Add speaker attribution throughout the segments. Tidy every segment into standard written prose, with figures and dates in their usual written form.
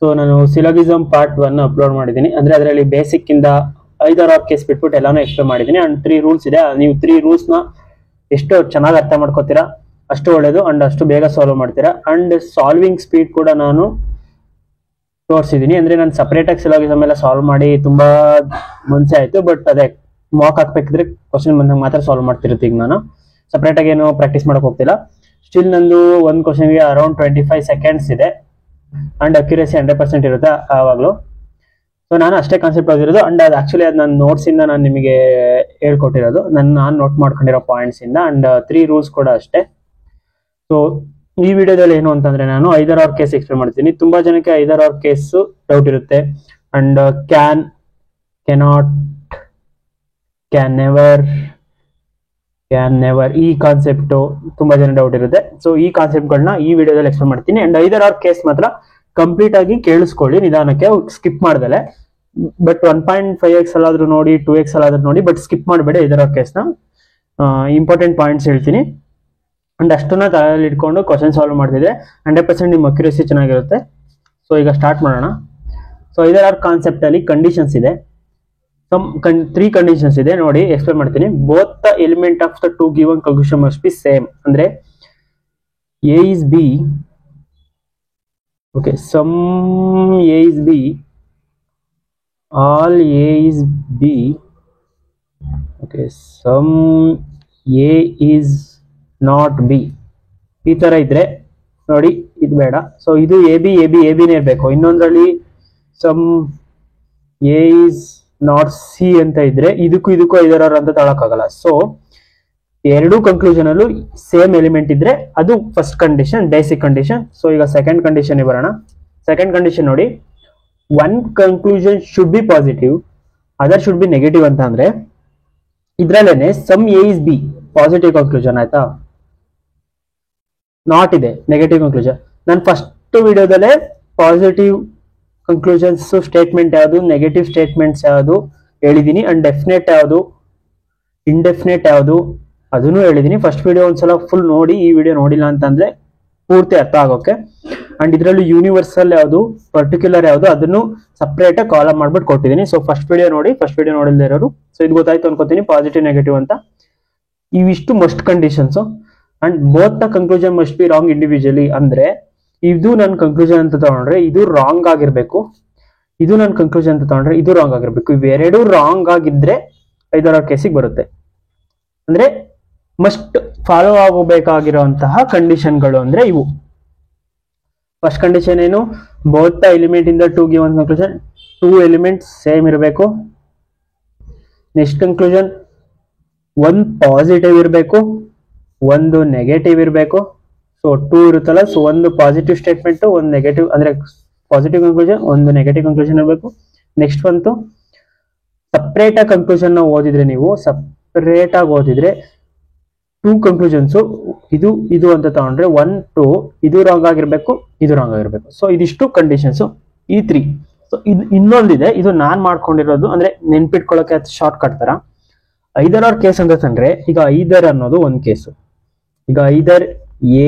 Speaker 1: So ನಾನು ಸಿಲೋಗಿಸಮ್ part 1 upload ಮಾಡಿದ್ದೀನಿ. ಅಂದ್ರೆ ಅದರಲ್ಲಿ ಬೇಸಿಕ್ ಇಂದ 5 ಕೇಸ್ ಬಿಟ್ಬಿಟ್ಟು ಎಲ್ಲಾನು ಎಕ್ಸ್ಪ್ಲೇನ್ ಮಾಡಿದ್ದೀನಿ. ಅಂಡ್ 3 ರೂಲ್ಸ್ ಇದೆ. ನೀವು 3 ರೂಲ್ಸ್ ನ ಎಷ್ಟು ಚೆನ್ನಾಗಿ ಅರ್ಥ ಮಾಡ್ಕೋತೀರಾ ಅಷ್ಟು ಒಳ್ಳೇದು ಅಂಡ್ ಅಷ್ಟು ಬೇಗ ಸಾಲ್ವ್ ಮಾಡ್ತೀರಾ. ಅಂಡ್ ಸಾಲ್ವಿಂಗ್ ಸ್ಪೀಡ್ ಕೂಡ ನಾನು ತೋರಿಸಿದ್ದೀನಿ. ಅಂದ್ರೆ ನಾನು ಸಪರೇಟ್ ಆಗಿ ಸಿಲೋಗಿಸಮ್ ಎಲ್ಲ ಸಾಲ್ವ್ ಮಾಡಿ ತುಂಬಾ ಮುಂಚೆ ಆಯ್ತು. ಬಟ್ ಅದೇ ಮಾಕ್ ಹಾಕ್ಬೇಕಿದ್ರೆ ಕ್ವಶನ್ ಬಂದಾಗ ಮಾತ್ರ ಸಾಲ್ವ್ ಮಾಡ್ತಿರುತ್ತೆ. ಈಗ ನಾನು ಸಪರೇಟ್ ಆಗಿ ಏನು ಪ್ರಾಕ್ಟೀಸ್ ಮಾಡಕ್ ಹೋಗ್ತಿಲ್ಲ. ಸ್ಟಿಲ್ ನಂದು ಒಂದು ಕ್ವಶನ್ಗೆ ಅರೌಂಡ್ 25 ಸೆಕೆಂಡ್ಸ್ ಇದೆ ಅಂಡ್ ಅಕ್ಯುರೇಸಿ 100% ಇರುತ್ತೆ ಆವಾಗಲೂ. ಸೊ ನಾನು ಅಷ್ಟೇ ಕಾನ್ಸೆಪ್ಟ್ ಓದಿರೋದು ಅಂಡ್ ಅದು ಆಕ್ಚುಲಿ ಅದು ನನ್ನ ನೋಟ್ಸ್ ಇಂದ ನಾನು ನಿಮಗೆ ಹೇಳ್ಕೊಟ್ಟಿರೋದು, ನಾನು ನೋಟ್ ಮಾಡ್ಕೊಂಡಿರೋ ಪಾಯಿಂಟ್ಸ್ ಇಂದ. ಅಂಡ್ 3 ರೂಲ್ಸ್ ಕೂಡ ಅಷ್ಟೇ. ಸೊ ಈ ವಿಡಿಯೋದಲ್ಲಿ ಏನು ಅಂತಂದ್ರೆ ನಾನು 5 ಕೇಸ್ ಎಕ್ಸ್ಪ್ಲೇನ್ ಮಾಡ್ತೀನಿ. ತುಂಬಾ ಜನಕ್ಕೆ 5 ಕೇಸ್ ಡೌಟ್ ಇರುತ್ತೆ. And can, cannot, can never ಈ ಕಾನ್ಸೆಪ್ಟ್ ತುಂಬಾ ಜನ ಡೌಟ್ ಇರುತ್ತೆ. ಸೊ ಈ ಕಾನ್ಸೆಪ್ಟ್ಗಳನ್ನ ಈ ವಿಡಿಯೋದಲ್ಲಿ ಎಕ್ಸ್ಪ್ಲೇನ್ ಮಾಡ್ತೀನಿ. ಅಂಡ್ 5 ಕೇಸ್ ಮಾತ್ರ ಕಂಪ್ಲೀಟ್ ಆಗಿ ಕೇಳಿಸ್ಕೊಳ್ಳಿ ನಿಧಾನಕ್ಕೆ, ಸ್ಕಿಪ್ ಮಾಡ್ದಲೆ. ಬಟ್ 1.5x ಅಲ್ಲಾದ್ರೂ ನೋಡಿ, 2x ಅಲ್ಲಾದ್ರೂ ನೋಡಿ, ಬಟ್ ಸ್ಕಿಪ್ ಮಾಡಬೇಡಿ 5 ಕೇಸ್ನ. ಇಂಪಾರ್ಟೆಂಟ್ ಪಾಯಿಂಟ್ಸ್ ಹೇಳ್ತೀನಿ ಅಂಡ್ ಅಷ್ಟನ್ನ ತಲೆಯಲ್ಲಿ ಇಟ್ಕೊಂಡು ಕ್ವಶನ್ ಸಾಲ್ವ್ ಮಾಡ್ತಿದ್ರೆ 100% ನಿಮ್ಮ ಅಕ್ಯುರೇಸಿ ಚೆನ್ನಾಗಿರುತ್ತೆ. ಸೊ ಈಗ ಸ್ಟಾರ್ಟ್ ಮಾಡೋಣ. ಸೊ 5 ಕಾನ್ಸೆಪ್ಟ್ ಅಲ್ಲಿ ಕಂಡೀಷನ್ಸ್ ಇದೆ. 3 ಕಂಡೀಷನ್ಸ್ ಇದೆ ನೋಡಿ, ಎಕ್ಸ್ಪ್ಲೇನ್ ಮಾಡ್ತೀನಿ. Both the element of the two given conclusion must be same. ಅಂದ್ರೆ A is B, okay, some A is B, all A is B, okay, some A is not B. ಈ ತರ ಇದ್ರೆ ನೋಡಿ, ಇದು ಬೇಡ. ಸೊ ಇದು A ಬಿನೇ ಇರಬೇಕು. ಇನ್ನೊಂದ್ರಲ್ಲಿ some A is not C ಅಂತ ಇದ್ರೆ ಇದಕ್ಕೂ 5 ಅಂತ ತಗೊಳಕ್ಕಾಗಲ್ಲ. ಸೊ ಎರಡು ಕನ್ಕ್ಲೂಷನ್ ಅಲ್ಲೂ ಸೇಮ್ ಎಲಿಮೆಂಟ್ ಇದ್ರೆ ಅದು first condition, basic condition. So ಈಗ ಸೆಕೆಂಡ್ ಕಂಡೀಷನ್ ಬರೋಣ. ಸೆಕೆಂಡ್ ಕಂಡೀಷನ್ ನೋಡಿ, one conclusion should be positive, other should be negative ಅಂತ ಅಂದ್ರೆ ಇದ್ರಲ್ಲೇನೆ some A is B positive conclusion ಆಯ್ತಾ, ನಾಟ್ ಇದೆ ನೆಗೆಟಿವ್ ಕನ್ಕ್ಲೂಷನ್. ನಾನು ಫಸ್ಟ್ ವಿಡಿಯೋದಲ್ಲೇ ಪಾಸಿಟಿವ್ ಕನ್ಕ್ಲೂಷನ್ಸ್ ಸ್ಟೇಟ್ಮೆಂಟ್ ಯಾವುದು, ನೆಗೆಟಿವ್ ಸ್ಟೇಟ್ಮೆಂಟ್ಸ್ ಯಾವುದು ಹೇಳಿದೀನಿ. ಅಂಡ್ ಡೆಫಿನೆಟ್ ಯಾವುದು, ಇಂಡೆಫಿನೆಟ್ ಯಾವುದು ಅದನ್ನು ಹೇಳಿದೀನಿ. ಫಸ್ಟ್ ವಿಡಿಯೋ ಒಂದ್ಸಲ ಫುಲ್ ನೋಡಿ, ಈ ವಿಡಿಯೋ ನೋಡಿಲ್ಲ ಅಂತಂದ್ರೆ ಪೂರ್ತಿ ಅರ್ಥ ಆಗೋಕೆ. ಅಂಡ್ ಇದರಲ್ಲಿ ಯೂನಿವರ್ಸಲ್ ಯಾವುದು, ಪರ್ಟಿಕ್ಯುಲರ್ ಯಾವುದು ಅದನ್ನು ಸಪ್ರೇಟ್ ಆಗಿ ಕಾಲಮ್ ಮಾಡ್ಬಿಟ್ಟು ಕೊಟ್ಟಿದ್ದೀನಿ. ಸೊ ಫಸ್ಟ್ ವಿಡಿಯೋ ನೋಡಿ, ಫಸ್ಟ್ ವಿಡಿಯೋ ನೋಡಿಲ್ದೇ ಇರೋರು. ಸೊ ಇದು ಗೊತ್ತಾಯ್ತು ಅನ್ಕೋತೀನಿ, ಪಾಸಿಟಿವ್ ನೆಗೆಟಿವ್ ಅಂತ. ಇವಿಷ್ಟು must conditions. And both the conclusion must be wrong individually. ಅಂದ್ರೆ ಇದು ನನ್ನ ಕನ್ಕ್ಲೂಷನ್ ಅಂತ ತಗೊಂಡ್ರೆ ಇದು ರಾಂಗ್ ಆಗಿರ್ಬೇಕು, ಇದು ನನ್ನ ಕನ್ಕ್ಲೂಷನ್ ಅಂತ ತಗೊಂಡ್ರೆ ಇದು ರಾಂಗ್ ಆಗಿರ್ಬೇಕು. ಇವೆರಡು ರಾಂಗ್ ಆಗಿದ್ರೆ 5 ಕೇಸಿಗೆ ಬರುತ್ತೆ. ಅಂದ್ರೆ ಮಸ್ಟ್ ಫಾಲೋ ಆಗಬೇಕಾಗಿರುವಂತಹ ಕಂಡೀಷನ್ಗಳು ಅಂದ್ರೆ ಇವು. ಫಸ್ಟ್ ಕಂಡೀಷನ್ ಏನು, both the element in the two given conclusion 2 elements same ಇರಬೇಕು. ನೆಕ್ಸ್ಟ್ ಕನ್ಕ್ಲೂಷನ್, ಒಂದು ಪಾಸಿಟಿವ್ ಇರಬೇಕು, ಒಂದು ನೆಗೆಟಿವ್ ಇರಬೇಕು. ಸೊ 2 ಇರುತ್ತಲ್ಲ, ಸೊ ಒಂದು ಪಾಸಿಟಿವ್ ಸ್ಟೇಟ್ಮೆಂಟ್, ಒಂದು ನೆಗೆಟಿವ್, ಅಂದ್ರೆ ಪಾಸಿಟಿವ್ ಕನ್ಕ್ಲೂಷನ್, ಒಂದು ನೆಗೆಟಿವ್ ಕನ್ಕ್ಲೂಷನ್ ಇರಬೇಕು. ನೆಕ್ಸ್ಟ್ ಬಂತು ಸಪ್ರೇಟ್ ಆಗಿ ಕನ್ಕ್ಲೂಷನ್ ನ ಓದಿದ್ರೆ, ನೀವು ಸಪ್ರೇಟ್ ಆಗಿ ಓದಿದ್ರೆ 2 ಕನ್ಕ್ಲೂಷನ್ಸ್ ಇದು ಅಂತ ತಗೊಂಡ್ರೆ 1, 2 ಇದು ರಾಂಗ್ ಆಗಿರ್ಬೇಕು, ಇದು ರಾಂಗ್ ಆಗಿರ್ಬೇಕು. ಸೊ ಇದಿಷ್ಟು ಕಂಡೀಷನ್ಸ್, ಈ 3. ಸೊ ಇದು ಇನ್ನೊಂದಿದೆ, ಇದು ನಾನ್ ಮಾಡ್ಕೊಂಡಿರೋದು, ಅಂದ್ರೆ ನೆನ್ಪಿಟ್ಕೊಳ್ಳೋಕೆ ಶಾರ್ಟ್ ಕಟ್ ತರ. 5 ಕೇಸ್ ಅಂತ ತಂದ್ರೆ ಈಗ 5 ಅನ್ನೋದು ಒಂದು ಕೇಸು. ಈಗ 5 ಎ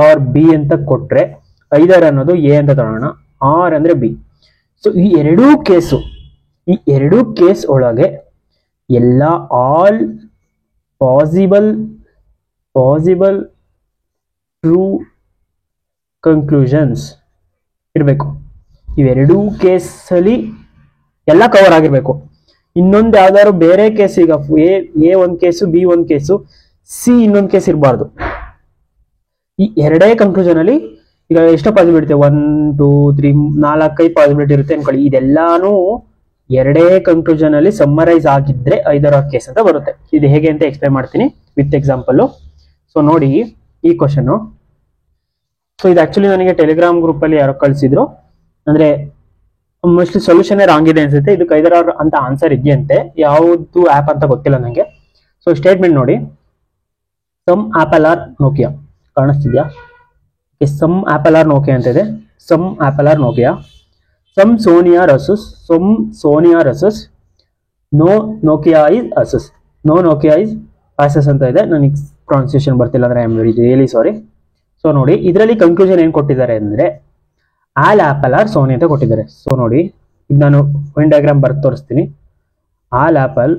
Speaker 1: ಆರ್ ಬಿ ಅಂತ ಕೊಟ್ರೆ 5 ಅನ್ನೋದು ಎ ಅಂತ ತಗೊಳ್ಳೋಣ, ಆರ್ ಅಂದ್ರೆ ಬಿ. ಸೊ ಈ ಎರಡೂ ಕೇಸ್ ಒಳಗೆ ಎಲ್ಲ ಆಲ್ ಪಾಸಿಬಲ್ ಟ್ರೂ ಕನ್ಕ್ಲೂಷನ್ಸ್ ಇರಬೇಕು. ಇವೆರಡೂ ಕೇಸಲ್ಲಿ ಎಲ್ಲ ಕವರ್ ಆಗಿರ್ಬೇಕು. ಇನ್ನೊಂದು ಯಾವ್ದಾದ್ರು ಬೇರೆ ಕೇಸ್, ಈಗ ಎ ಒಂದು ಕೇಸು, ಬಿ ಒಂದು ಕೇಸು, ಸಿ ಇನ್ನೊಂದು ಕೇಸ್ ಇರಬಾರ್ದು. ಈ ಎರಡೇ ಕನ್ಕ್ಲೂಷನ್ ಅಲ್ಲಿ ಈಗ ಎಷ್ಟು ಪಾಸಿಬಿಲಿಟಿ, 1, 2, 3, 4, 5 ಪಾಸಿಬಿಲಿಟಿ ಇರುತ್ತೆ ಅನ್ಕೊಳ್ಳಿ. ಇದೆಲ್ಲಾನು ಎರಡೇ ಕನ್ಕ್ಲೂಷನ್ ಅಲ್ಲಿ ಸಮ್ಮರೈಸ್ ಆಗಿದ್ರೆ 5 ಕೇಸ್ ಅಂತ ಬರುತ್ತೆ. ಇದು ಹೇಗೆ ಅಂತ ಎಕ್ಸ್ಪ್ಲೈನ್ ಮಾಡ್ತೀನಿ ವಿತ್ ಎಕ್ಸಾಂಪಲ್. ಸೊ ನೋಡಿ ಈ ಕ್ವಶನ್. ಸೊ ಇದು ಆಕ್ಚುಲಿ ನನಗೆ ಟೆಲಿಗ್ರಾಮ್ ಗ್ರೂಪ್ ಅಲ್ಲಿ ಯಾರೋ ಕಳಿಸಿದ್ರು. ಅಂದ್ರೆ ಮೋಸ್ಟ್ಲಿ ಸೊಲ್ಯೂಷನ್ ರಾಂಗ್ ಇದೆ ಅನ್ಸುತ್ತೆ. ಇದಕ್ಕೆ 5 ಅಂತ ಆನ್ಸರ್ ಇದೆಯಂತೆ, ಯಾವುದು ಆಪ್ ಅಂತ ಗೊತ್ತಿಲ್ಲ ನಂಗೆ. ಸೊ ಸ್ಟೇಟ್ಮೆಂಟ್ ನೋಡಿ, ಸಮ್ ಆಪಲ್ ಆರ್ ನೋಕಿಯಾ ಕಾಣಿಸ್ತಿದ್ಯಾ? ಸಮ್ ಆಪಲ್ ಆರ್ ನೋಕಿಯಾ ಅಂತ ಇದೆ. Some apple or Nokia, some Sony are Asus, no Nokia is Asus, no Nokia is Asus ಅಂತ ಇದೆ. ನನಗೆ ಪ್ರೊನೌನ್ಸಿಯೇಷನ್ ಬರ್ತಿಲ್ಲ ಅಂದ್ರೆ I am really sorry. So ನೋಡಿ ಇದರಲ್ಲಿ ಕನ್ಕ್ಲೂಷನ್ ಏನ್ ಕೊಟ್ಟಿದ್ದಾರೆ ಅಂದ್ರೆ ಆಲ್ ಆಪಲ್ ಆರ್ ಸೋನಿ ಅಂತ ಕೊಟ್ಟಿದ್ದಾರೆ. ಸೊ ನೋಡಿ, ಇದು ನಾನು ವೆನ್ ಡಯಾಗ್ರಾಮ್ ಬರ್ದು ತೋರಿಸ್ತೀನಿ. All apple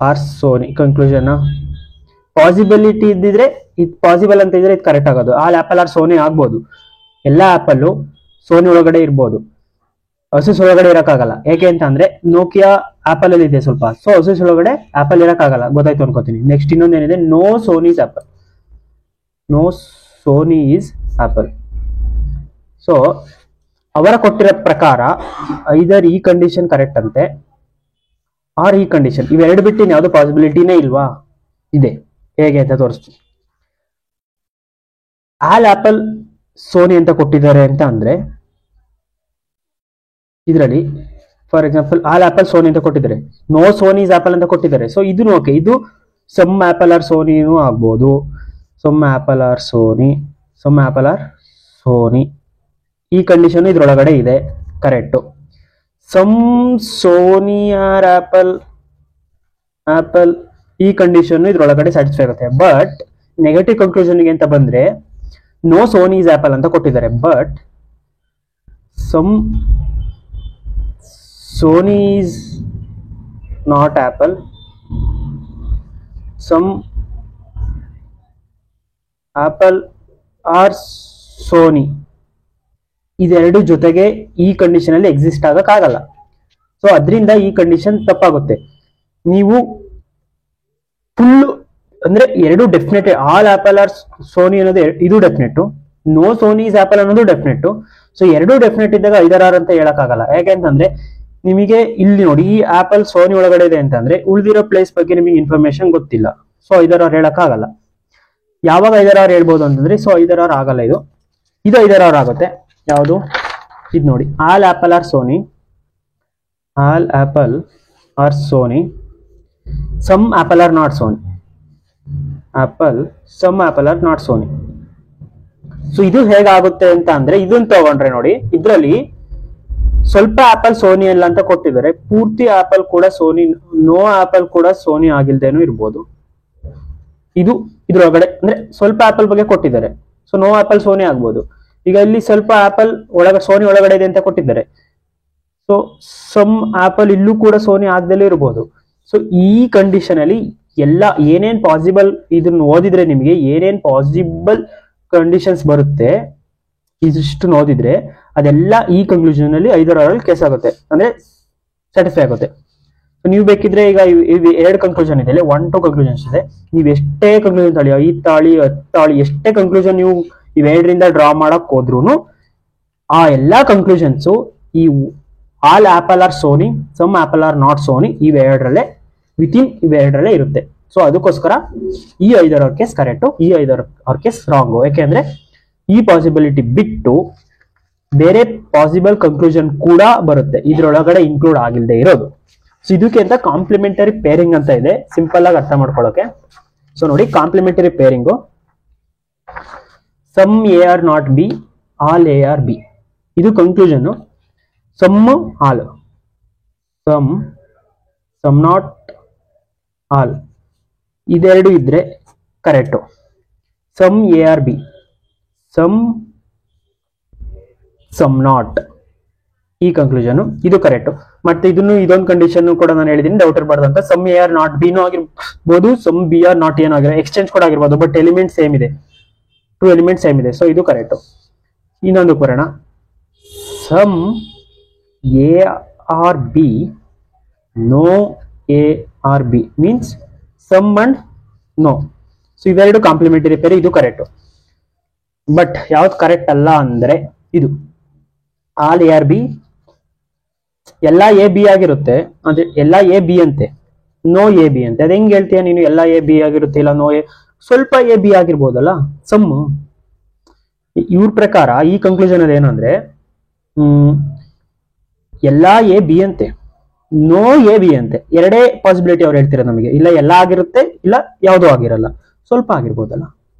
Speaker 1: are Sony conclusion possibility ಇದ್ದಿದ್ರೆ ಇದು ಪಾಸಿಬಲ್ ಅಂತ ಇದ್ರೆ ಇದು ಕರೆಕ್ಟ್ ಆಗೋದು. ಆಲ್ ಆಪಲ್ ಆರ್ ಸೋನಿ ಆಗ್ಬೋದು, ಎಲ್ಲ ಆಪಲ್ ಸೋನಿ ಒಳಗಡೆ ಇರ್ಬೋದು, ಅಸೂಸ್ ಒಳಗಡೆ ಇರಕ್ಕಾಗಲ್ಲ. ಯಾಕೆ ಅಂತ ಅಂದ್ರೆ ನೋಕಿಯಾ ಆಪಲ್ ಅಲ್ಲಿ ಇದೆ ಸ್ವಲ್ಪ, ಸೊ ಅಸೂಸ್ ಒಳಗಡೆ ಆಪಲ್ ಇರಕ್ಕಾಗಲ್ಲ, ಗೊತ್ತಾಯ್ತು ಅನ್ಕೋತೀನಿ. ನೆಕ್ಸ್ಟ್ ಇನ್ನೊಂದೇನಿದೆ, no Sony is Apple, no Sony is Apple. So ಅವರ ಕೊಟ್ಟಿರೋ ಪ್ರಕಾರ ಐದರ್ ಈ ಕಂಡೀಷನ್ ಕರೆಕ್ಟ್ ಅಂತೆ ಆರ್ ಈ ಕಂಡೀಷನ್, ಇವೆರಡು ಬಿಟ್ಟು ಯಾವ್ದು ಪಾಸಿಬಿಲಿಟಿನೇ ಇಲ್ವಾ? ಇದೆ. ಹೇಗೆ ಅಂತ ತೋರಿಸ್ತೀನಿ. ಆಲ್ ಆಪಲ್ ಸೋನಿ ಅಂತ ಕೊಟ್ಟಿದ್ದಾರೆ ಅಂತ ಅಂದ್ರೆ ಇದರಲ್ಲಿ for example all apple Sony ಅಂತ ಕೊಟ್ಟಿದ್ದಾರೆ, ನೋ ಸೋನಿ ಇಸ್ ಆಪಲ್ ಅಂತ ಕೊಟ್ಟಿದ್ದಾರೆ. ಸೊ ಇದು ಓಕೆ, ಇದು ಸಮ್ ಆಪಲ್ ಆರ್ ಸೋನಿನೂ ಆಗ್ಬೋದು, some apple are Sony, some apple are Sony, ಈ ಕಂಡೀಷನ್ ಇದ್ರೊಳಗಡೆ ಇದೆ, correct. Some Sony are apple, apple ಈ ಕಂಡೀಷನ್ ಇದ್ರೊಳಗಡೆ ಸ್ಯಾಟಿಸ್ಫೈ ಆಗುತ್ತೆ. ಬಟ್ ನೆಗೆಟಿವ್ ಕನ್ಕ್ಲೂಷನ್ಗೆ ಅಂತ ಬಂದ್ರೆ ನೋ ಸೋನಿ ಇಸ್ ಆಪಲ್ ಅಂತ ಕೊಟ್ಟಿದ್ದಾರೆ, but some Sony is not apple, some apple are Sony, ಇದೆರಡು ಜೊತೆಗೆ ಈ ಕಂಡೀಷನ್ ಅಲ್ಲಿ ಎಕ್ಸಿಸ್ಟ್ ಆಗಕ್ಕಾಗಲ್ಲ. ಸೊ ಅದರಿಂದ ಈ ಕಂಡೀಷನ್ ತಪ್ಪಾಗುತ್ತೆ. ನೀವು ಫುಲ್ ಅಂದ್ರೆ ಎರಡು definite, all apple are Sony ಅನ್ನೋದು ಇದು definite, no Sony is apple ಅನ್ನೋದು ಡೆಫಿನೆಟ್. ಸೊ ಎರಡು ಡೆಫಿನೆಟ್ ಇದ್ದಾಗ ಐದರಾರ್ ಅಂತ ಹೇಳಕ್ಕಾಗಲ್ಲ. ಯಾಕೆಂತಂದ್ರೆ ನಿಮಗೆ ಇಲ್ಲಿ ನೋಡಿ, ಈ ಆಪಲ್ ಸೋನಿ ಒಳಗಡೆ ಇದೆ ಅಂತಂದ್ರೆ ಉಳಿದಿರೋ ಪ್ಲೇಸ್ ಬಗ್ಗೆ ನಿಮಗೆ ಇನ್ಫಾರ್ಮೇಶನ್ ಗೊತ್ತಿಲ್ಲ, ಸೊ ಐದರಾರ್ ಹೇಳಕ್ಕಾಗಲ್ಲ. ಯಾವಾಗ ಐದರಾರ್ ಹೇಳ್ಬೋದು ಅಂತಂದ್ರೆ, ಸೊ ಐದರಾರ್ ಆಗಲ್ಲ, ಇದು ಐದರಾರ್ ಆಗುತ್ತೆ. ಯಾವುದು ಇದು ನೋಡಿ, all apple are Sony, all apple are Sony, some apple are not Sony, apple some apple are not Sony. So ಇದು ಹೇಗಾಗುತ್ತೆ ಅಂತ ಅಂದ್ರೆ ಇದನ್ನ ತಗೊಂಡ್ರೆ ನೋಡಿ, ಇದ್ರಲ್ಲಿ ಸ್ವಲ್ಪ ಆಪಲ್ ಸೋನಿ ಅಲ್ಲ ಅಂತ ಕೊಟ್ಟಿದ್ದಾರೆ, ಪೂರ್ತಿ ಆಪಲ್ ಕೂಡ ಸೋನಿ, ನೋ ಆಪಲ್ ಕೂಡ ಸೋನಿ ಆಗಿಲ್ದೇನೂ ಇರ್ಬೋದು. ಇದು ಇದ್ರೊಳಗಡೆ ಅಂದ್ರೆ ಸ್ವಲ್ಪ ಆಪಲ್ ಬಗ್ಗೆ ಕೊಟ್ಟಿದ್ದಾರೆ, ಸೊ ನೋ ಆಪಲ್ ಸೋನಿ ಆಗ್ಬೋದು. ಈಗ ಇಲ್ಲಿ ಸ್ವಲ್ಪ ಆಪಲ್ ಸೋನಿ ಒಳಗಡೆ ಇದೆ ಅಂತ ಕೊಟ್ಟಿದ್ದಾರೆ, ಸೊ ಸಮ್ ಆಪಲ್ ಇಲ್ಲೂ ಕೂಡ ಸೋನಿ ಆಗದಲ್ಲೇ ಇರ್ಬೋದು. ಸೊ ಈ ಕಂಡೀಷನ್ ಅಲ್ಲಿ ಎಲ್ಲ ಏನೇನ್ ಪಾಸಿಬಲ್ ಇದನ್ನ ಓದಿದ್ರೆ ನಿಮಗೆ ಏನೇನ್ ಪಾಸಿಬಲ್ ಕಂಡೀಷನ್ಸ್ ಬರುತ್ತೆ ಇದಿಷ್ಟು ಓದಿದ್ರೆ ಅದೆಲ್ಲ ಈ ಕನ್ಕ್ಲೂಷನ್ ಅಲ್ಲಿ ಐದರಲ್ಲಿ ಕೇಸ್ ಆಗುತ್ತೆ, ಅಂದ್ರೆ ಸ್ಯಾಟಿಸ್ಫೈ ಆಗುತ್ತೆ. ನೀವು ಬೇಕಿದ್ರೆ ಈಗ ಎರಡು ಕನ್ಕ್ಲೂಷನ್ ಇದೆ, 1 2 ಕನ್ಕ್ಲೂಷನ್ಸ್ ಇದೆ. ನೀವು ಎಷ್ಟೇ ಕನ್ಕ್ಲೂಷನ್ ತಾಳಿ, 5 ತಾಳಿ 10 ತಾಳಿ, ಎಷ್ಟೇ ಕನ್ಕ್ಲೂಷನ್ ನೀವು ಇವೆರಡರಿಂದ ಡ್ರಾ ಮಾಡಕ್ ಹೋದ್ರು ಆ ಎಲ್ಲಾ ಕನ್ಕ್ಲೂಷನ್ಸ್ ಈ all apple are Sony, some apple are not Sony ಇವೆರಡರಲ್ಲೇ ವಿತಿನ್ ಇವೆರಡರಲ್ಲೇ ಇರುತ್ತೆ. ಸೊ ಅದಕ್ಕೋಸ್ಕರ ಈ 5 ಕೇಸ್ ಕರೆಕ್ಟ್, ಈ 5 ಕೇಸ್ ರಾಂಗ್. ಯಾಕೆಂದ್ರೆ ಈ ಪಾಸಿಬಿಲಿಟಿ ಬಿಟ್ಟು ಬೇರೆ ಪಾಸಿಬಲ್ ಕನ್ಕ್ಲೂಷನ್ ಕೂಡ ಬರುತ್ತೆ ಇದ್ರೊಳಗಡೆ ಇನ್ಕ್ಲೂಡ್ ಆಗಿಲ್ಲದೆ ಇರೋದು. ಸೊ ಇದಕ್ಕೆ ಅಂತ ಕಾಂಪ್ಲಿಮೆಂಟರಿ ಪೇರಿಂಗ್ ಅಂತ ಇದೆ, ಸಿಂಪಲ್ ಆಗಿ ಅರ್ಥ ಮಾಡ್ಕೊಳ್ಳೋಕೆ. ಸೊ ನೋಡಿ, complementary pairing some A are not B, all A are B, ಇದು conclusion. Some all, some not all, ಇದೆರಡು ಇದ್ರೆ correct. Some A are B, some not, ಈ ಕನ್ಕ್ಲೂಷನ್ ಇದು ಕರೆಕ್ಟ್. ಮತ್ತೆ ಇದೊಂದು ಕಂಡೀಷನ್ ಕೂಡ ನಾನು ಹೇಳಿದೀನಿ, ಡೌಟ್ ಇರಬಾರ್ದು ಅಂತ. ಸಮ್ ಎ ಆರ್ ನಾಟ್ ಬಿನೂ ಆಗಿರ್ಬೋದು, ಸಮ್ ಬಿ ಆರ್ ನಾಟ್ ಏನೋ ಆಗಿರೋ, ಎಕ್ಸ್ಚೇಂಜ್ ಕೂಡ ಆಗಿರ್ಬೋದು, ಬಟ್ ಎಲಿಮೆಂಟ್ ಸೇಮ್ ಇದೆ, 2 ಎಲಿಮೆಂಟ್ ಸೇಮ್ ಇದೆ. ಸೊ ಇದು ಕರೆಕ್ಟ್. ಇನ್ನೊಂದು ಬರೋಣ, some A are B, no A are B means some and no. So ಇವೆರಡು ಕಾಂಪ್ಲಿಮೆಂಟರಿ ಪೇರ್, ಇದು ಕರೆಕ್ಟ್. ಬಟ್ ಯಾವ್ದು ಕರೆಕ್ಟ್ ಅಲ್ಲ ಅಂದ್ರೆ ಇದು ಆಲ್ ಎ ಆರ್ ಬಿ, ಎಲ್ಲಾ ಎ ಬಿ ಆಗಿರುತ್ತೆ, ಅಂದ್ರೆ ಎಲ್ಲಾ ಎ ಬಿ ಅಂತೆ, ನೋ ಎ ಬಿ ಅಂತೆ. ಅದ್ ಹೆಂಗ್ ಹೇಳ್ತೀಯ ನೀನು? ಎಲ್ಲಾ ಎ ಬಿ ಆಗಿರುತ್ತೆ, ಇಲ್ಲ ನೋ ಎ, ಸ್ವಲ್ಪ ಎ ಬಿ ಆಗಿರ್ಬೋದಲ್ಲ ಸಮ್. ಇವ್ರ ಪ್ರಕಾರ ಈ ಕನ್ಕ್ಲೂಷನ್ ಅಲ್ಲಿ ಏನಂದ್ರೆ ಎಲ್ಲಾ ಎ ಬಿ ಅಂತೆ, ನೋ ಎ ಬಿ ಅಂತೆ. ಎರಡೇ ಪಾಸಿಬಿಲಿಟಿ ಅವ್ರು ಹೇಳ್ತಿರೋ ನಮಗೆ, ಇಲ್ಲ ಎಲ್ಲ ಆಗಿರುತ್ತೆ, ಇಲ್ಲ ಯಾವುದೋ ಆಗಿರಲ್ಲ, ಸ್ವಲ್ಪ ಆಗಿರ್ಬೋದಲ್ಲ.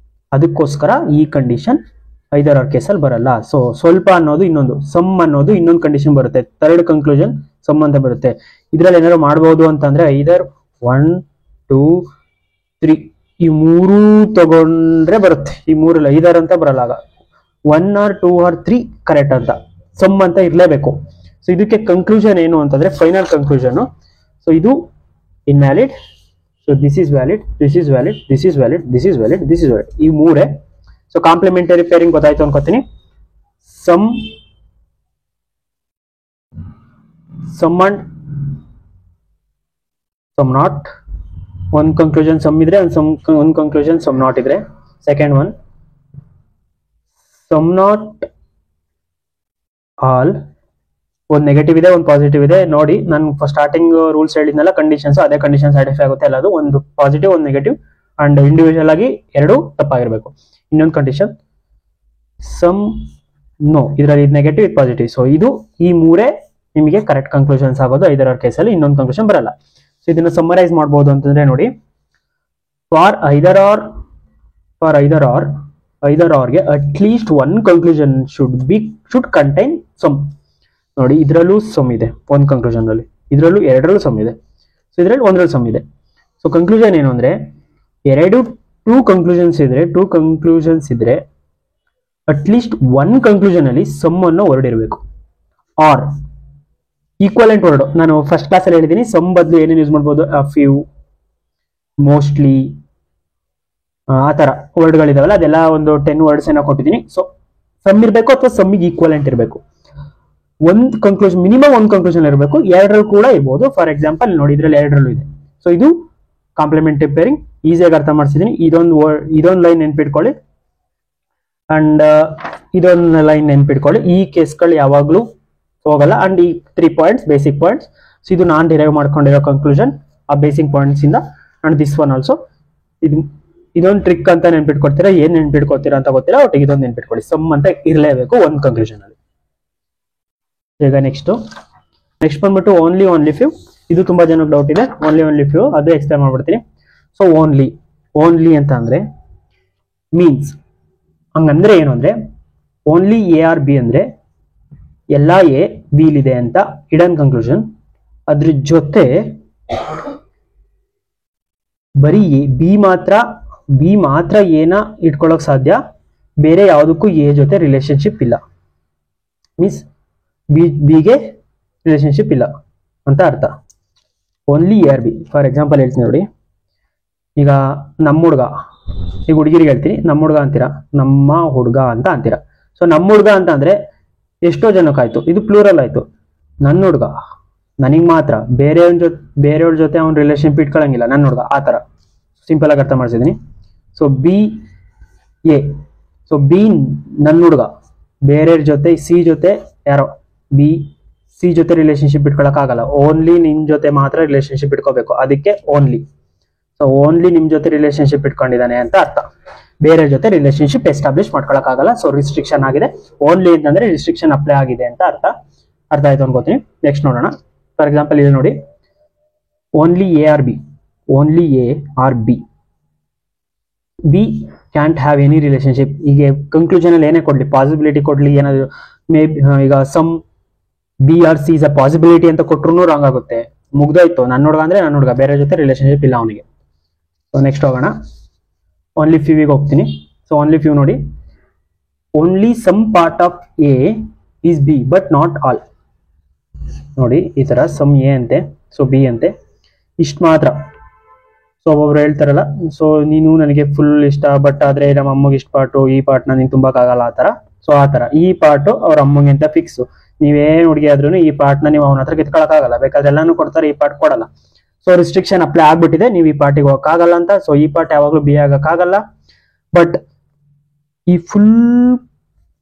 Speaker 1: ಅದಕ್ಕೋಸ್ಕರ ಈ ಕಂಡೀಷನ್ 5 ಕೇಸಲ್ಲಿ ಬರಲ್ಲ. ಸೊ ಸ್ವಲ್ಪ ಅನ್ನೋದು ಇನ್ನೊಂದು, ಸಮ್ ಅನ್ನೋದು ಇನ್ನೊಂದು ಕಂಡೀಷನ್ ಬರುತ್ತೆ, 3rd ಕನ್ಕ್ಲೂಷನ್ ಸಮ್ ಅಂತ ಬರುತ್ತೆ. ಇದ್ರಲ್ಲಿ ಏನಾದ್ರು ಮಾಡ್ಬೋದು ಅಂತಂದ್ರೆ ಐದರ್ 1 2 3 ಈ 3 ತಗೊಂಡ್ರೆ ಬರುತ್ತೆ. ಈ 3 5 ಅಂತ ಬರಲ್ಲ, 1 or 2 or 3 ಕರೆಕ್ಟ್ ಅಂತ. ಸಮ್ ಅಂತ ಇರಲೇಬೇಕು. ಸೊ ಇದಕ್ಕೆ ಕನ್ಕ್ಲೂಷನ್ ಏನು ಅಂತಂದ್ರೆ ಫೈನಲ್ ಕನ್ಕ್ಲೂಷನ್. ಸೊ ಇದು invalid, so this is valid, this is valid, this is valid, this is valid, this is valid, ಈ ಮೂರೇ. ಸೊ ಕಾಂಪ್ಲಿಮೆಂಟರಿ ಪೇರಿಂಗ್ ಗೊತ್ತಾಯ್ತು ಅನ್ಕೋತೀನಿ. ಸಮ್ ಅಂಡ್ ಸಮ್ ನಾಟ್, ಒಂದು ಕನ್ಕ್ಲೂಷನ್ ಸಮ್ ಇದ್ರೆ ಒಂದು ಕನ್ಕ್ಲೂಷನ್ ಸಮ್ ನಾಟ್ ಇದ್ರೆ. Second one some not all, ಒಂದು negative ಇದೆ ಒಂದು ಪಾಸಿಟಿವ್ ಇದೆ. ನೋಡಿ ನಾನು ಸ್ಟಾರ್ಟಿಂಗ್ ರೂಲ್ಸ್ ಹೇಳಿದ್ನಲ್ಲ, ಕಂಡೀಷನ್ಸ್ ಅದೇ ಕಂಡೀಷನ್ ಸ್ಯಾಟಿಸ್ಫೈ ಆಗುತ್ತೆ ಎಲ್ಲದು, ಒಂದು ಪಾಸಿಟಿವ್ ಒಂದು ನೆಗೆಟಿವ್ ಅಂಡ್ ಇಂಡಿವಿಜುವಲ್ ಆಗಿ ಎರಡು ತಪ್ಪಾಗಿರ್ಬೇಕು. ಇನ್ನೊಂದು ಕಂಡೀಷನ್ ಸಮ್ ನೋ, ಇದರಲ್ಲಿ ಇದು ನೆಗೆಟಿವ್ ಇದು ಪಾಸಿಟಿವ್. ಸೊ ಇದು ಈ ಮೂರೇ ನಿಮಗೆ ಕರೆಕ್ಟ್ ಕನ್ಕ್ಲೂಷನ್ಸ್ ಆಗೋದು 5 ಕೇಸಲ್ಲಿ, ಇನ್ನೊಂದು ಕನ್ಕ್ಲೂಷನ್ ಬರಲ್ಲ. ಸೊ ಇದನ್ನ ಸಮ್ಮರೈಸ್ ಮಾಡ್ಬೋದು ಅಂತಂದ್ರೆ ನೋಡಿ, ಫಾರ್ ಐದರ್ ಆರ್ಗೆ at least one conclusion should contain some. ನೋಡಿ ಇದ್ರಲ್ಲೂ ಸಮ್ ಇದೆ ಒಂದು ಕನ್ಕ್ಲೂಷನ್ ಅಲ್ಲಿ, ಇದ್ರಲ್ಲೂ ಎರಡರಲ್ಲೂ ಸಮ್ ಇದೆ, ಸೊ ಇದ್ರಲ್ಲಿ ಒಂದ್ರಲ್ಲಿ ಸಮ್ ಇದೆ. ಸೊ ಕನ್ಕ್ಲೂಷನ್ ಏನು ಅಂದ್ರೆ ಟೂ ಕನ್ಕ್ಲೂಷನ್ಸ್ ಇದ್ರೆ ಅಟ್ ಲೀಸ್ಟ್ ಒನ್ ಕನ್ಕ್ಲೂಷನ್ ಅಲ್ಲಿ ಸಮ್ ಅನ್ನು ಹೊರಡಿರ್ಬೇಕು. ಆರ್ ಈಕ್ವಲೆಂಟ್ ವರ್ಡ್ ನಾನು ಫಸ್ಟ್ ಕ್ಲಾಸ್ ಅಲ್ಲಿ ಹೇಳಿದ್ದೀನಿ. ಸಮ್ ಬದಲು ಏನೇನು ಯೂಸ್ ಮಾಡ್ಬೋದು, ಅ ಫ್ಯೂ, ಮೋಸ್ಟ್ಲಿ, ಆ ತರ ವರ್ಡ್ಗಳಿದಾವಲ್ಲ ಅದೆಲ್ಲ ಒಂದು 10 ವರ್ಡ್ಸ್ ಏನೋ ಕೊಟ್ಟಿದ್ದೀನಿ. ಸೊ ಸಮ್ ಇರಬೇಕು ಅಥವಾ ಸಮ್ಮಿಗೆ ಈಕ್ವಲೆಂಟ್ ಇರಬೇಕು. ಒಂದು ಕನ್ಕ್ಲೂಷನ್ ಮಿನಿಮಮ್ ಒಂದು ಕನ್ಕ್ಲೂಷನ್ ಇರಬೇಕು, ಎರಡರಲ್ಲಿ ಕೂಡ ಇರ್ಬೋದು. ಫಾರ್ ಎಕ್ಸಾಂಪಲ್ ನೋಡಿ ಇದ್ರಲ್ಲಿ ಎರಡರಲ್ಲೂ ಇದೆ. ಸೊ ಇದು ಕಾಂಪ್ಲಿಮೆಂಟರಿ ಪೇರಿಂಗ್, ಈಸಿಯಾಗಿ ಅರ್ಥ ಮಾಡಿಸಿದ್ದೀನಿ. ಇದೊಂದು ಲೈನ್ ನೆನ್ಪಿಟ್ಕೊಳ್ಳಿ ಅಂಡ್ ಇದೊಂದು ಲೈನ್ ನೆನ್ಪಿಟ್ಕೊಳ್ಳಿ. ಈ ಕೇಸ್ಗಳು ಯಾವಾಗ್ಲೂ ಹೋಗಲ್ಲ. ಅಂಡ್ ಈ 3 ಪಾಯಿಂಟ್ಸ್ ಬೇಸಿಕ್ ಪಾಯಿಂಟ್ಸ್. ಸೊ ಇದು ನಾನ್ ಡಿರೈವ್ ಮಾಡ್ಕೊಂಡಿರೋ ಕನ್ಕ್ಲೂಷನ್ ಆ ಬೇಸಿಕ್ ಪಾಯಿಂಟ್ಸ್ ಇಂದ. ಅಂಡ್ ದಿಸ್ ಒನ್ ಆಲ್ಸೋ ಇದೊಂದು ಟ್ರಿಕ್ ಅಂತ ನೆನ್ಪಿಟ್ಕೊಡ್ತೀರಾ, ಏನ್ ನೆನ್ಪಿಟ್ಕೊಡ್ತೀರಾ ಅಂತ ಗೊತ್ತಿಲ್ಲ, ಒಟ್ಟಿಗೆ ಇದೊಂದು ನೆನ್ಪಿಟ್ಕೊಳ್ಳಿ. ಸಮ್ ಅಂತ ಇರಲೇಬೇಕು ಒಂದು ಕನ್ಕ್ಲೂಷನ್ ಅಲ್ಲಿ. ಈಗ ನೆಕ್ಸ್ಟ್ ಬಂದ್ಬಿಟ್ಟು ಓನ್ಲಿ ಫ್ಯೂ. ಇದು ತುಂಬಾ ಜನಕ್ಕೆ ಡೌಟ್ ಇದೆ. ಓನ್ಲಿ ಫ್ಯೂ ಅದು ಎಕ್ಸ್ಪ್ಲೇನ್ ಮಾಡ್ಬಿಡ್ತೀನಿ. ಸೊ ಓನ್ಲಿ ಅಂತ ಅಂದ್ರೆ ಮೀನ್ಸ್, ಹಂಗಂದ್ರೆ ಏನು ಅಂದ್ರೆ ಓನ್ಲಿ ಎ ಆರ್ ಬಿ ಅಂದ್ರೆ ಎಲ್ಲಾ ಎ ಬಿ ಇದೆ ಅಂತ ಹಿಡನ್ ಕನ್ಕ್ಲೂಷನ್. ಅದ್ರ ಜೊತೆ ಬರೀ ಬಿ ಮಾತ್ರ ಏನ ಇಟ್ಕೊಳ್ಳೋಕ್ ಸಾಧ್ಯ, ಬೇರೆ ಯಾವುದಕ್ಕೂ ಎ ಜೊತೆ ರಿಲೇಶನ್ಶಿಪ್ ಇಲ್ಲ. ಮೀನ್ಸ್ ಬಿಗೆ ರಿಲೇಶನ್ಶಿಪ್ ಇಲ್ಲ ಅಂತ ಅರ್ಥ. Only A are B. For example ಹೇಳ್ತೀನಿ ನೋಡಿ, ಈಗ ನಮ್ಮ ಹುಡುಗ, ಈಗ ಹುಡುಗಿರಿಗೆ ಹೇಳ್ತೀನಿ ನಮ್ಮ ಹುಡುಗ ಅಂತೀರಾ, ನಮ್ಮ ಹುಡುಗ ಅಂತ ಅಂತೀರಾ. ಸೊ ನಮ್ಮ ಹುಡುಗ ಅಂತ ಅಂದ್ರೆ ಎಷ್ಟೋ ಜನಕ್ಕಾಯ್ತು, ಇದು ಪ್ಲೂರಲ್ ಆಯ್ತು. ನನ್ನ ಹುಡುಗ ನನಗ್ ಮಾತ್ರ, ಬೇರೆಯವ್ರ ಜೊತೆ ಅವ್ನ ರಿಲೇಶನ್ಶಿಪ್ ಇಟ್ಕೊಳಂಗಿಲ್ಲ, ನನ್ನ ಹುಡುಗ ಆ ತರ ಸಿಂಪಲ್ ಆಗಿ ಅರ್ಥ ಮಾಡಿಸಿದೀನಿ. ಸೊ ಬಿ ನನ್ನ ಹುಡುಗ, ಬೇರೆಯವ್ರ ಜೊತೆ ಸಿ ಜೊತೆ ಯಾರೋ ಸಿ ಜೊತೆ ರಿಲೇಶನ್ಶಿಪ್ ಇಟ್ಕೊಳಕ್ ಆಗಲ್ಲ, ಓನ್ಲಿ ನಿಮ್ ಜೊತೆ ಮಾತ್ರ ರಿಲೇಶನ್ಶಿಪ್ ಇಟ್ಕೋಬೇಕು, ಅದಕ್ಕೆ ಓನ್ಲಿ. ಸೊ ಓನ್ಲಿ ನಿಮ್ ಜೊತೆ ರಿಲೇಶನ್ಶಿಪ್ ಇಟ್ಕೊಂಡಿದ್ದಾನೆ ಅಂತ ಅರ್ಥ, ಬೇರೆ ಜೊತೆ ರಿಲೇಶನ್ಶಿಪ್ ಎಸ್ಟಾಬ್ಲಿಷ್ ಮಾಡ್ಕೊಳಕ್ ಆಗಲ್ಲ. ಸೊ ರಿಸ್ಟ್ರಿಕ್ಷನ್ ಆಗಿದೆ. ಓನ್ಲಿ ಅಂತಂದ್ರೆ ರಿಸ್ಟ್ರಿಕ್ಷನ್ ಅಪ್ಲೈ ಆಗಿದೆ ಅಂತ ಅರ್ಥ ಆಯ್ತು ಅನ್ಕೋತೀನಿ. ನೆಕ್ಸ್ಟ್ ನೋಡೋಣ. ಫಾರ್ ಎಕ್ಸಾಂಪಲ್ ಇಲ್ಲಿ ನೋಡಿ, only A are B B can't have any relationship. ಈಗ ಕನ್ಕ್ಲೂಷನ್ ಅಲ್ಲಿ ಏನೇ ಕೊಡ್ಲಿ, ಪಾಸಿಬಿಲಿಟಿ ಕೊಡ್ಲಿ, ಏನಾದ್ರು ಮೇ ಈಗ some B are C is a possibility ಅಂತ ಕೊಟ್ರು ರಾಂಗ್ ಆಗುತ್ತೆ. ಮುಗ್ದೋಯ್ತು. ನನ್ನ ಹುಡುಗ ಅಂದ್ರೆ ನನ್ನ ಹುಡುಗ, ಬೇರೆ ಜೊತೆ ರಿಲೇಶನ್ಶಿಪ್ ಇಲ್ಲ ಅವನಿಗೆ. ಸೊ ನೆಕ್ಸ್ಟ್ ಹೋಗೋಣ, ಓನ್ಲಿ ಫ್ಯೂಗೆ ಹೋಗ್ತೀನಿ. ಸೊ ಓನ್ಲಿ ಫ್ಯೂ ನೋಡಿ, only some part of A is B but not all. ನೋಡಿ ಈ ತರ ಸಮ್ ಎ ಅಂತೆ, ಸೊ ಬಿ ಅಂತೆ, ಇಷ್ಟು ಮಾತ್ರ. ಸೊ ಒಬ್ಬೊಬ್ರು ಹೇಳ್ತಾರಲ್ಲ, ಸೊ ನೀನು ನನಗೆ ಫುಲ್ ಇಷ್ಟ, ಬಟ್ ಆದ್ರೆ ನಮ್ಮ ಅಮ್ಮಗೆ ಇಷ್ಟ ಪಾರ್ಟು, ಈ ಪಾರ್ಟ್ ನನಗೆ ತುಂಬಕ್ಕಾಗಲ್ಲ ಆ ತರ. ಸೊ ಆ ತರ ಈ ಪಾರ್ಟ್ ಅವ್ರ ಅಮ್ಮಂಗೆ ಅಂತ ಫಿಕ್ಸ್. ನೀವೇನ್ ಹುಡುಗಿ ಆದ್ರೂ ಈ ಪಾರ್ಟ್ನ ನೀವು ಅವನ ಹತ್ರ ಕಿತ್ಕೊಳಕ್ಕಾಗಲ್ಲ, ಬೇಕಾದ್ರೆ ಎಲ್ಲಾನು ಕೊಡ್ತಾರೆ, ಈ ಪಾರ್ಟ್ ಕೊಡಲ್ಲ. ಸೊ ರಿಸ್ಟ್ರಿಕ್ಷನ್ ಅಪ್ಲೈ ಆಗ್ಬಿಟ್ಟಿದೆ, ನೀವು ಈ ಪಾರ್ಟಿಗೆ ಹೋಗಕ್ಕಾಗಲ್ಲ ಅಂತ. ಸೊ ಈ ಪಾರ್ಟ್ ಯಾವಾಗ್ಲೂ ಬಿ ಆಗಕ್ಕಾಗಲ್ಲ. ಬಟ್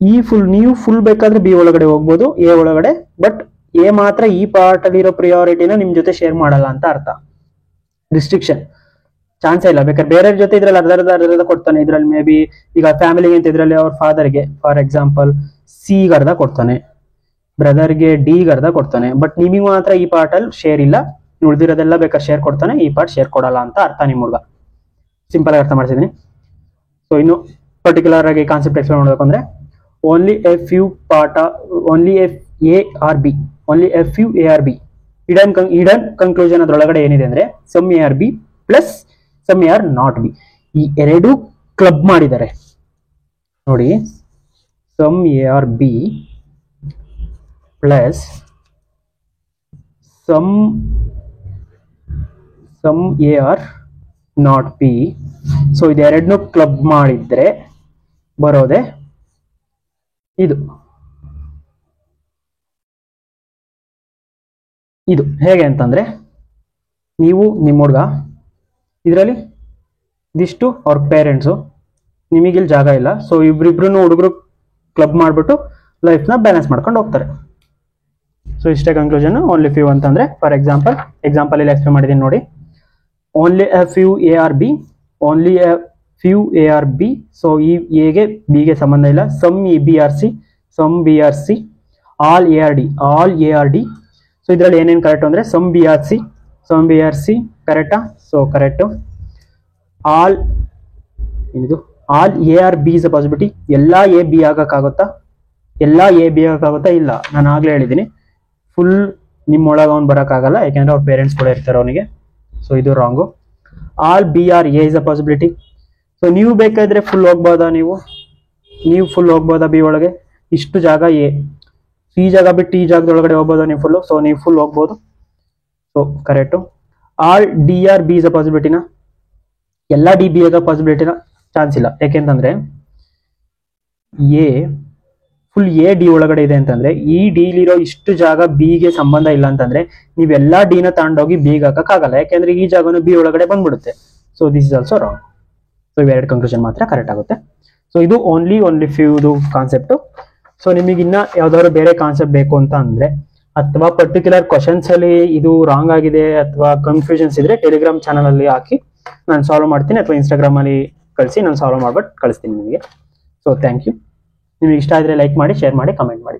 Speaker 1: ನೀವು ಫುಲ್ ಬೇಕಾದ್ರೆ ಬಿ ಒಳಗಡೆ ಹೋಗ್ಬೋದು, ಎ ಒಳಗಡೆ. ಬಟ್ ಎ ಮಾತ್ರ ಈ ಪಾರ್ಟ್ ಅಲ್ಲಿರೋ ಪ್ರಿಯಾರಿಟಿನ ನಿಮ್ ಜೊತೆ ಶೇರ್ ಮಾಡಲ್ಲ ಅಂತ ಅರ್ಥ. ರಿಸ್ಟ್ರಿಕ್ಷನ್ ಚಾನ್ಸೇ ಇಲ್ಲ. ಬೇಕಾದ್ರೆ ಬೇರೆಯವ್ರ ಜೊತೆ ಇದ್ರಲ್ಲಿ ಅರ್ಧ ಕೊಡ್ತಾನೆ. ಇದ್ರಲ್ಲಿ ಮೇ ಬಿ ಈಗ ಫ್ಯಾಮಿಲಿಗೆ ಅಂತ ಇದ್ರಲ್ಲಿ ಅವ್ರ ಫಾದರ್ಗೆ ಫಾರ್ ಎಕ್ಸಾಂಪಲ್ ಸಿಗೆ ಅರ್ಧ ಕೊಡ್ತಾನೆ, ಬ್ರದರ್ಗೆ ಡಿಗೆ ಅರ್ಧ ಕೊಡ್ತಾನೆ. ಬಟ್ ನಿಮಗೆ ಮಾತ್ರ ಈ ಪಾರ್ಟ್ ಅಲ್ಲಿ ಶೇರ್ ಇಲ್ಲ, ಉಳಿದಿರೋದೆಲ್ಲ ಬೇಕಾದ್ರೆ ಶೇರ್ ಕೊಡ್ತಾನೆ, ಈ ಪಾರ್ಟ್ ಶೇರ್ ಕೊಡಲ್ಲ ಅಂತ ಅರ್ಥ ನಿಮ್ಮ ಹುಡುಗ. ಸಿಂಪಲ್ ಆಗಿ ಅರ್ಥ ಮಾಡಿಸಿದೀನಿ. ಸೊ ಇನ್ನು ಪರ್ಟಿಕ್ಯುಲರ್ ಆಗಿ ಕಾನ್ಸೆಪ್ಟ್ ಎಕ್ಸ್ಪ್ಲೇನ್ ಮಾಡಬೇಕು ಅಂದ್ರೆ only a few A are B hidden conclusion ಅದ್ರೊಳಗಡೆ ಏನಿದೆ ಅಂದ್ರೆ some A are B plus some A are not B, ಈ ಎರಡು ಕ್ಲಬ್ ಮಾಡಿದ್ದಾರೆ ನೋಡಿ. Some A are B plus some A are not B. So ಇದೆರಡನ್ನೂ ಕ್ಲಬ್ ಮಾಡಿದ್ರೆ ಬರೋದೆ ಇದು. ಇದು ಹೇಗೆ ಅಂತಂದ್ರೆ, ನೀವು ನಿಮ್ಮ ಹುಡುಗ ಇದರಲ್ಲಿ ಇದಿಷ್ಟು ಅವ್ರ ಪೇರೆಂಟ್ಸು, ನಿಮಗಿಲ್ಲಿ ಜಾಗ ಇಲ್ಲ, ಸೊ ಇಬ್ರಿಬ್ರು ಹುಡುಗರು ಕ್ಲಬ್ ಮಾಡಿಬಿಟ್ಟು ಲೈಫ್ನ ಬ್ಯಾಲೆನ್ಸ್ ಮಾಡ್ಕೊಂಡು ಹೋಗ್ತಾರೆ. ಸೊ ಇಷ್ಟೇ ಕನ್ಕ್ಲೂಷನ್. ಓನ್ಲಿ ಫ್ಯೂ ಅಂತಂದ್ರೆ, ಫಾರ್ ಎಕ್ಸಾಂಪಲ್ ಇಲ್ಲಿ ಎಕ್ಸ್ಪ್ಲೇನ್ ಮಾಡಿದ್ದೀನಿ ನೋಡಿ. Only a few A are B, only a few A are B. So ಈ ಎಗೆ ಬಿಗೆ ಸಂಬಂಧ ಇಲ್ಲ. Some E B are C, some B are C, all A are D, all A are D. So ಇದರಲ್ಲಿ ಏನೇನು correct ಅಂದರೆ some B are C ಕರೆಕ್ಟಾ? So correct. All ಇದು all A are B is a possibility. ಎಲ್ಲ A B ಆಗಕ್ಕಾಗುತ್ತಾ? ಎಲ್ಲ A B ಆಗಕ್ಕಾಗುತ್ತಾ? ಇಲ್ಲ. ನಾನು ಆಗ್ಲೇ ಹೇಳಿದ್ದೀನಿ, ಫುಲ್ ನಿಮ್ಮೊಳಗೆ ಅವ್ನು ಬರೋಕ್ಕಾಗಲ್ಲ, ಯಾಕೆಂದ್ರೆ ಅವ್ರ ಪೇರೆಂಟ್ಸ್ ಕೂಡ ಇರ್ತಾರೆ ಅವನಿಗೆ. ಸೊ ಇದು wrong. All B are A is a possibility. So ನೀವು ಬೇಕಾದ್ರೆ ಫುಲ್ ಹೋಗ್ಬೋದಾ? ನೀವು ಫುಲ್ ಹೋಗ್ಬೋದಾ ಬಿ ಒಳಗೆ? ಇಷ್ಟು ಜಾಗ ಎ, ಈ ಜಾಗ ಬಿಟ್ಟು ಈ ಜಾಗದೊಳಗಡೆ ಹೋಗ್ಬೋದಾ ನೀವು ಫುಲ್ಲು? ಸೊ ನೀವು ಫುಲ್ ಹೋಗ್ಬೋದು. So correct. All D are B is a ಪಾಸಿಬಿಲಿಟಿನ? ಎಲ್ಲ ಡಿ ಬಿ ಆಗ ಪಾಸಿಬಿಲಿಟಿನ? ಚಾನ್ಸ್ ಇಲ್ಲ. ಯಾಕೆಂತಂದ್ರೆ ಎ ಫುಲ್ ಎ ಡಿ ಒಳಗಡೆ ಇದೆ ಅಂತಂದ್ರೆ, ಈ ಡಿಲಿರೋ ಇಷ್ಟು ಜಾಗ ಬಿಗೆ ಸಂಬಂಧ ಇಲ್ಲ ಅಂತಂದ್ರೆ ನೀವೆಲ್ಲಾ ಡಿನ ತಗೊಂಡೋಗಿ ಬಿಗೆ ಹಾಕಕ್ಕಾಗಲ್ಲ, ಯಾಕೆಂದ್ರೆ ಈ ಜಾಗನು ಬಿ ಒಳಗಡೆ ಬಂದ್ಬಿಡುತ್ತೆ. So this is also wrong. So ಇವೆರಡು ಕನ್ಕ್ಲೂಷನ್ ಮಾತ್ರ ಕರೆಕ್ಟ್ ಆಗುತ್ತೆ. ಸೊ ಇದು ಓನ್ಲಿ ಫ್ಯೂದು ಕಾನ್ಸೆಪ್ಟು. ಸೊ ನಿಮಗೆ ಇನ್ನ ಯಾವ್ದಾದ್ರು ಬೇರೆ ಕಾನ್ಸೆಪ್ಟ್ ಬೇಕು ಅಂತ ಅಂದ್ರೆ, ಅಥವಾ ಪರ್ಟಿಕ್ಯುಲರ್ ಕ್ವಶನ್ಸ್ ಅಲ್ಲಿ ಇದು ರಾಂಗ್ ಆಗಿದೆ ಅಥವಾ ಕನ್ಫ್ಯೂಷನ್ಸ್ ಇದ್ರೆ ಟೆಲಿಗ್ರಾಮ್ ಚಾನಲ್ ಅಲ್ಲಿ ಹಾಕಿ ನಾನು ಸಾಲ್ವ್ ಮಾಡ್ತೀನಿ, ಅಥವಾ ಇನ್ಸ್ಟಾಗ್ರಾಮ್ ಅಲ್ಲಿ ಕಳಿಸಿ ನಾನು ಸಾಲ್ವ್ ಮಾಡ್ಬಿಟ್ಟು ಕಳಿಸ್ತೀನಿ ನಿಮಗೆ. So thank you. ನಿಮಗೆ ಇಷ್ಟ ಆದರೆ ಲೈಕ್ ಮಾಡಿ, ಶೇರ್ ಮಾಡಿ, ಕಮೆಂಟ್ ಮಾಡಿ.